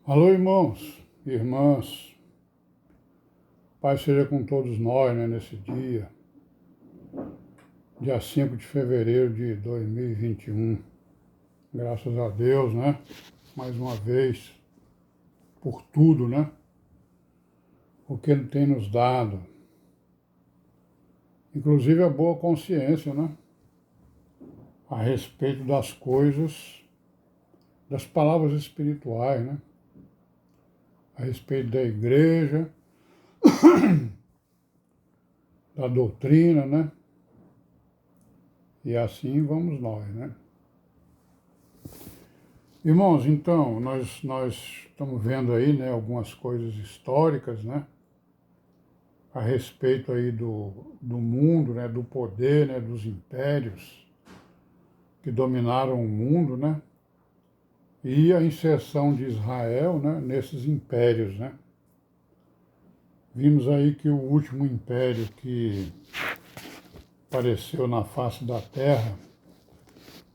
Alô, irmãos e irmãs, Pai seja com todos nós, né, nesse dia 5 de fevereiro de 2021. Graças a Deus, né, mais uma vez, por tudo, né, o que Ele tem nos dado, inclusive a boa consciência, né, a respeito das coisas, das palavras espirituais, né, a respeito da igreja, da doutrina, né, e assim vamos nós, né. Irmãos, então, nós estamos vendo aí, né, algumas coisas históricas, né, a respeito aí do mundo, né, do poder, né, dos impérios que dominaram o mundo, né, e a inserção de Israel, né, nesses impérios, né. Vimos aí que o último império que apareceu na face da terra,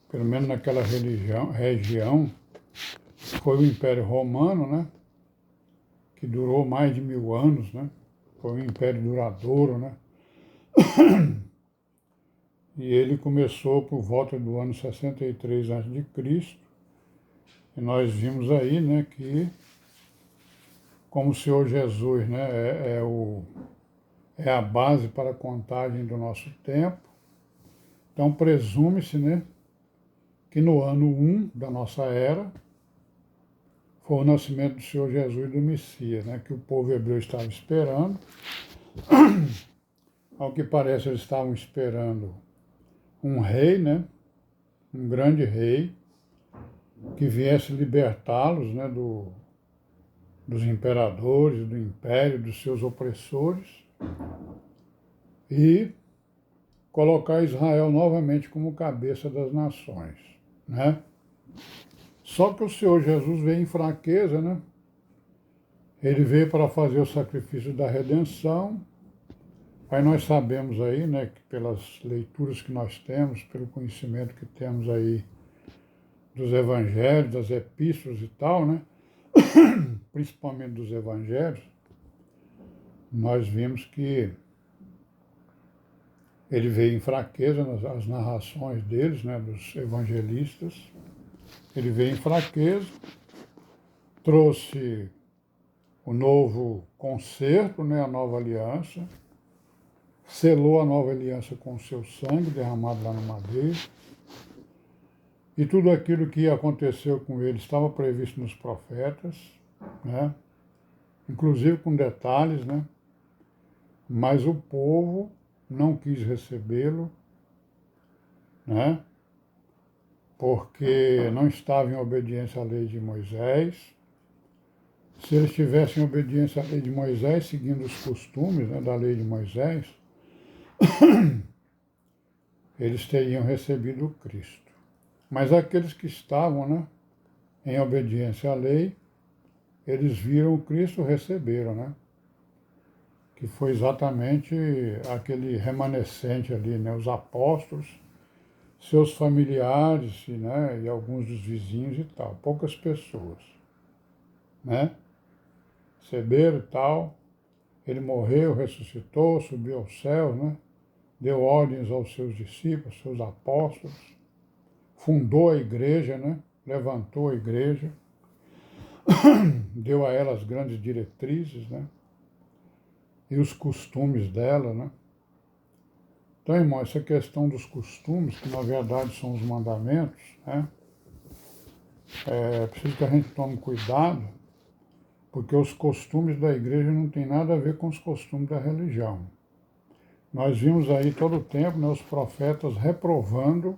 pelo menos naquela região, foi o Império Romano, né, que durou mais de 1000 anos, né, foi um império duradouro, né, e ele começou por volta do ano 63 a.C., e nós vimos aí, né, que como o Senhor Jesus, né, é a base para a contagem do nosso tempo, então presume-se, né, que no ano 1 da nossa era foi o nascimento do Senhor Jesus e do Messias, né, que o povo hebreu estava esperando. Ao que parece, eles estavam esperando um rei, né, um grande rei, que viesse libertá-los, né, dos imperadores, do império, dos seus opressores, e colocar Israel novamente como cabeça das nações, né? Só que o Senhor Jesus veio em fraqueza, né? Ele veio para fazer o sacrifício da redenção. Aí nós sabemos aí, né, que pelas leituras que nós temos, pelo conhecimento que temos aí dos evangelhos, das epístolas e tal, né, principalmente dos evangelhos, nós vimos que ele veio em fraqueza nas narrações deles, né, dos evangelistas. Ele veio em fraqueza, trouxe o novo concerto, né, a nova aliança, selou a nova aliança com o seu sangue derramado lá no madeiro, e tudo aquilo que aconteceu com ele estava previsto nos profetas, né, inclusive com detalhes, né, mas o povo não quis recebê-lo, né, porque não estava em obediência à lei de Moisés. Se eles tivessem obediência à lei de Moisés, seguindo os costumes, né, da lei de Moisés, eles teriam recebido o Cristo. Mas aqueles que estavam, né, em obediência à lei, eles viram o Cristo, receberam, né, que foi exatamente aquele remanescente ali, né, os apóstolos, seus familiares, né, e alguns dos vizinhos e tal, poucas pessoas, né, receberam e tal. Ele morreu, ressuscitou, subiu aos céus, né, deu ordens aos seus discípulos, seus apóstolos, fundou a igreja, né, levantou a igreja, deu a ela as grandes diretrizes, né, e os costumes dela, né. Então, irmão, essa questão dos costumes, que na verdade são os mandamentos, né, é preciso que a gente tome cuidado, porque os costumes da igreja não tem nada a ver com os costumes da religião. Nós vimos aí todo o tempo, né, os profetas reprovando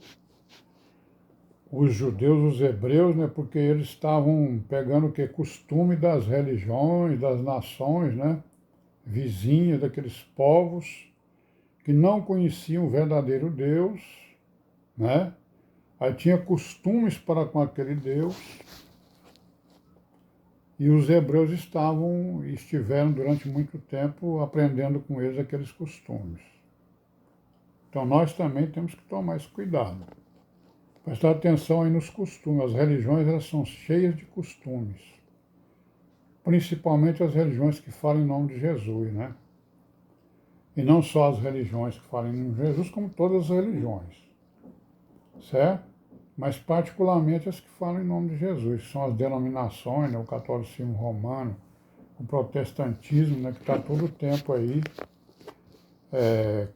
os judeus, os hebreus, né, porque eles estavam pegando o que? Costume das religiões, das nações, né, vizinhas, daqueles povos que não conheciam o verdadeiro Deus, né? Aí tinha costumes para com aquele Deus, e os hebreus estiveram durante muito tempo aprendendo com eles aqueles costumes. Então nós também temos que tomar esse cuidado. Prestar atenção aí nos costumes. As religiões, elas são cheias de costumes. principalmente as religiões que falam em nome de Jesus, né? E não só as religiões que falam em nome de Jesus, como todas as religiões, certo? Mas particularmente as que falam em nome de Jesus, que são as denominações, né? O catolicismo romano, o protestantismo, né? Que está todo o tempo aí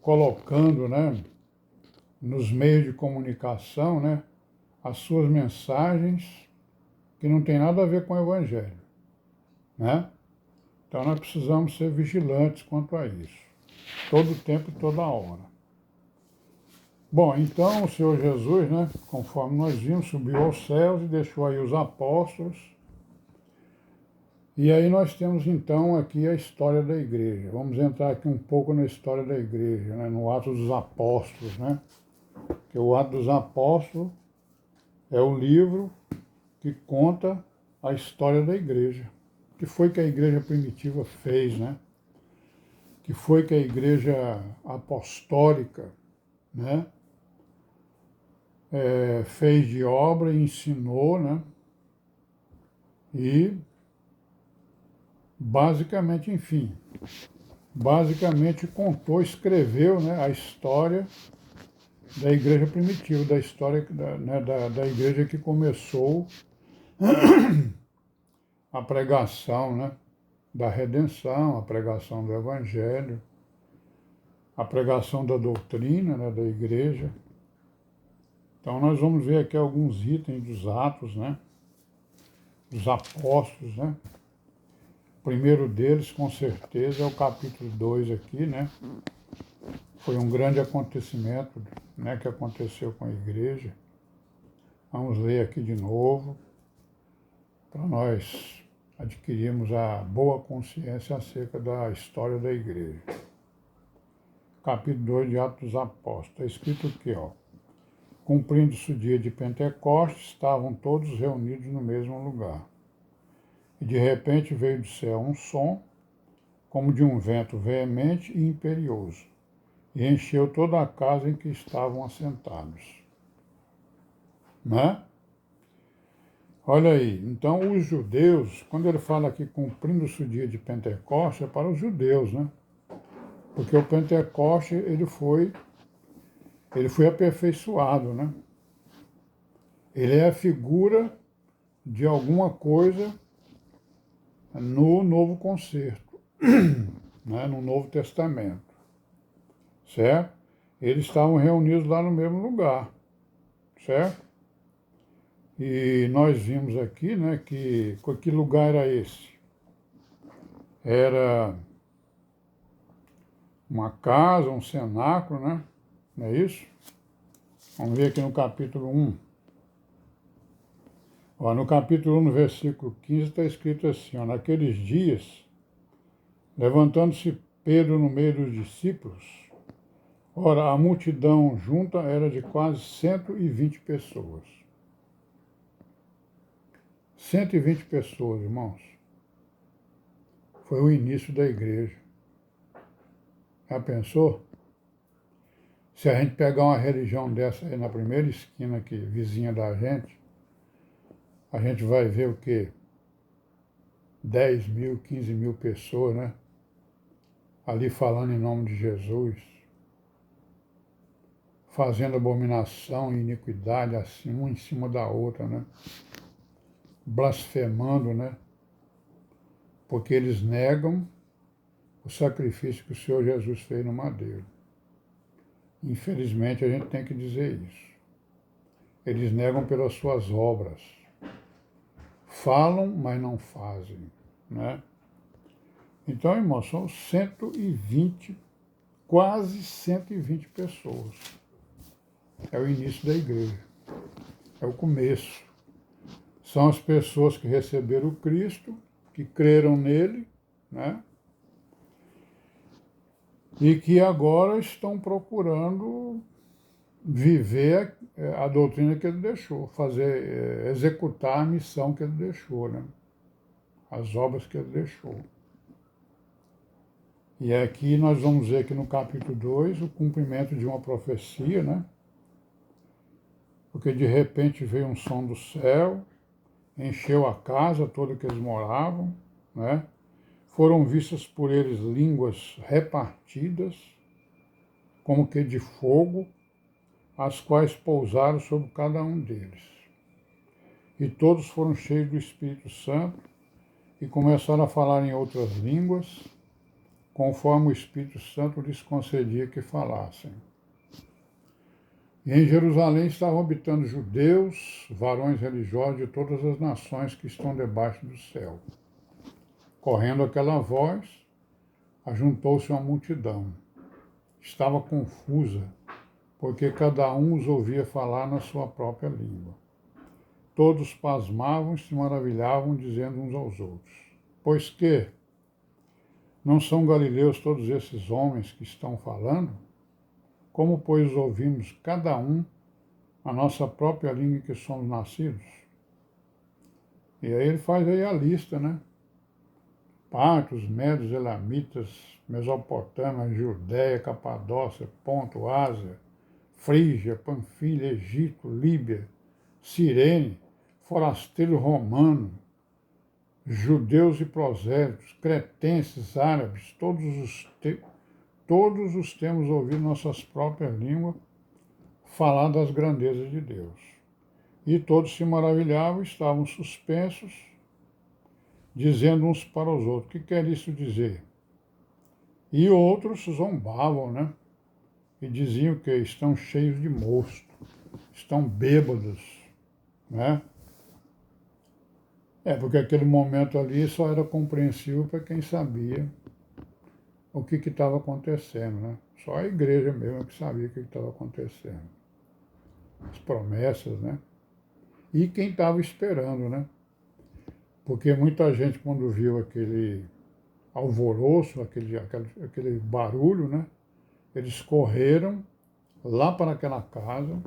colocando, né? Nos meios de comunicação, né? As suas mensagens que não tem nada a ver com o Evangelho, né? Então nós precisamos ser vigilantes quanto a isso, todo tempo e toda hora. Bom, então o Senhor Jesus, né, conforme nós vimos, subiu aos céus e deixou aí os apóstolos. E aí nós temos então aqui a história da igreja. Vamos entrar aqui um pouco na história da igreja, né, no Atos dos Apóstolos, né? Que o Atos dos Apóstolos é o livro que conta a história da igreja. O que foi que a igreja primitiva fez, né? O que foi que a igreja apostólica, né? Fez de obra e ensinou, né? E basicamente contou, escreveu, né, a história da igreja primitiva, da história da igreja que começou a pregação, né, da redenção, a pregação do evangelho, a pregação da doutrina, né, da igreja. Então nós vamos ver aqui alguns itens dos Atos, né, dos apóstolos, né. O primeiro deles, com certeza, é o capítulo 2 aqui, né. Foi um grande acontecimento, né, que aconteceu com a igreja. Vamos ler aqui de novo, para nós adquirirmos a boa consciência acerca da história da igreja. Capítulo 2 de Atos dos Apóstolos. Está escrito aqui, ó. Cumprindo-se o dia de Pentecostes, estavam todos reunidos no mesmo lugar. E de repente veio do céu um som, como de um vento veemente e imperioso, e encheu toda a casa em que estavam assentados. Né? Olha aí, então os judeus, quando ele fala aqui cumprindo-se o dia de Pentecostes, é para os judeus, né? Porque o Pentecostes, ele foi aperfeiçoado, né? Ele é a figura de alguma coisa no Novo Concerto, né? No Novo Testamento, certo? Eles estavam reunidos lá no mesmo lugar, certo? E nós vimos aqui, né, que lugar era esse? Era uma casa, um cenáculo, né? Não é isso? Vamos ver aqui no capítulo 1. Ó, no capítulo 1, no versículo 15, está escrito assim, ó, naqueles dias, levantando-se Pedro no meio dos discípulos, ora, a multidão junta era de quase 120 pessoas. 120 pessoas, irmãos. Foi o início da igreja. Já pensou? Se a gente pegar uma religião dessa aí na primeira esquina aqui, vizinha da gente, a gente vai ver o quê? 10 mil, 15 mil pessoas, né? Ali falando em nome de Jesus, fazendo abominação e iniquidade assim, uma em cima da outra, né? Blasfemando, né? Porque eles negam o sacrifício que o Senhor Jesus fez no madeiro. Infelizmente, a gente tem que dizer isso. Eles negam pelas suas obras. Falam, mas não fazem, né? Então, irmãos, são 120, quase 120 pessoas. É o início da igreja. É o começo. São as pessoas que receberam o Cristo, que creram nele, né? E que agora estão procurando viver a doutrina que ele deixou, executar a missão que ele deixou, né? As obras que ele deixou. E aqui nós vamos ver que no capítulo 2 o cumprimento de uma profecia, né? Porque de repente veio um som do céu, encheu a casa toda que eles moravam, né? Foram vistas por eles línguas repartidas, como que de fogo, as quais pousaram sobre cada um deles. E todos foram cheios do Espírito Santo e começaram a falar em outras línguas, conforme o Espírito Santo lhes concedia que falassem. E em Jerusalém estavam habitando judeus, varões religiosos de todas as nações que estão debaixo do céu. Correndo aquela voz, ajuntou-se uma multidão. Estava confusa, porque cada um os ouvia falar na sua própria língua. Todos pasmavam e se maravilhavam, dizendo uns aos outros: Pois que não são galileus todos esses homens que estão falando? Como, pois, ouvimos cada um a nossa própria língua em que somos nascidos? E aí ele faz aí a lista, né? Partos, Medos, Elamitas, Mesopotâmia, Judéia, Capadócia, Ponto, Ásia, Frígia, Panfilha, Egito, Líbia, Cirene, forasteiro romano, judeus e prosélitos, cretenses, árabes, todos os temos ouvido nossas próprias línguas falar das grandezas de Deus. E todos se maravilhavam e estavam suspensos, dizendo uns para os outros: que quer isso dizer? E outros zombavam, né? E diziam que estão cheios de mosto, estão bêbados, né? Porque aquele momento ali só era compreensível para quem sabia o que estava acontecendo, né? Só a igreja mesmo que sabia o que estava acontecendo. As promessas, né? E quem estava esperando, né? Porque muita gente, quando viu aquele alvoroço, aquele barulho, né? Eles correram lá para aquela casa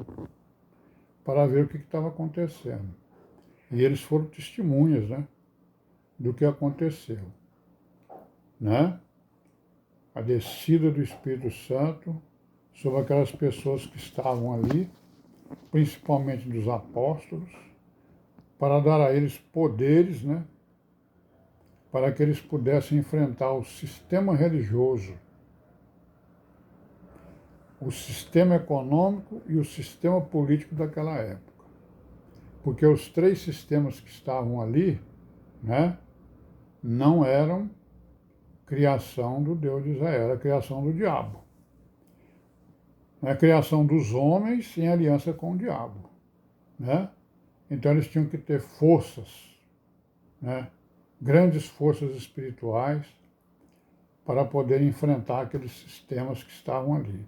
para ver o que estava acontecendo. E eles foram testemunhas, né? Do que aconteceu, né? A descida do Espírito Santo sobre aquelas pessoas que estavam ali, principalmente dos apóstolos, para dar a eles poderes, né? Para que eles pudessem enfrentar o sistema religioso, o sistema econômico e o sistema político daquela época. Porque os três sistemas que estavam ali, né, não eram criação do Deus de Israel, era criação do diabo. É a criação dos homens em aliança com o diabo, né? Então eles tinham que ter forças, né? Grandes forças espirituais para poder enfrentar aqueles sistemas que estavam ali.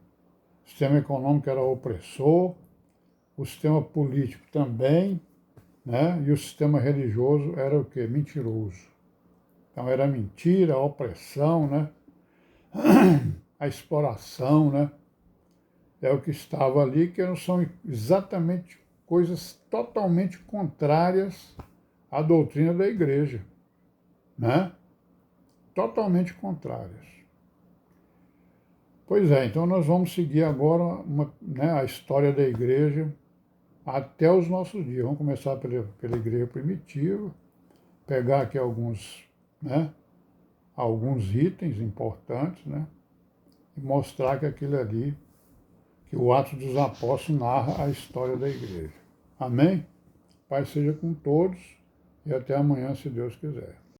O sistema econômico era opressor, o sistema político também, né? E o sistema religioso era o quê? Mentiroso. Então era a mentira, a opressão, né? A exploração, né? É o que estava ali, que são exatamente coisas totalmente contrárias à doutrina da igreja, né? Totalmente contrárias. Pois é, então nós vamos seguir agora né, a história da igreja até os nossos dias. Vamos começar pela igreja primitiva, pegar aqui né, alguns itens importantes, né, e mostrar que aquilo ali, que o Atos dos Apóstolos narra a história da igreja. Amém? Pai seja com todos e até amanhã, se Deus quiser.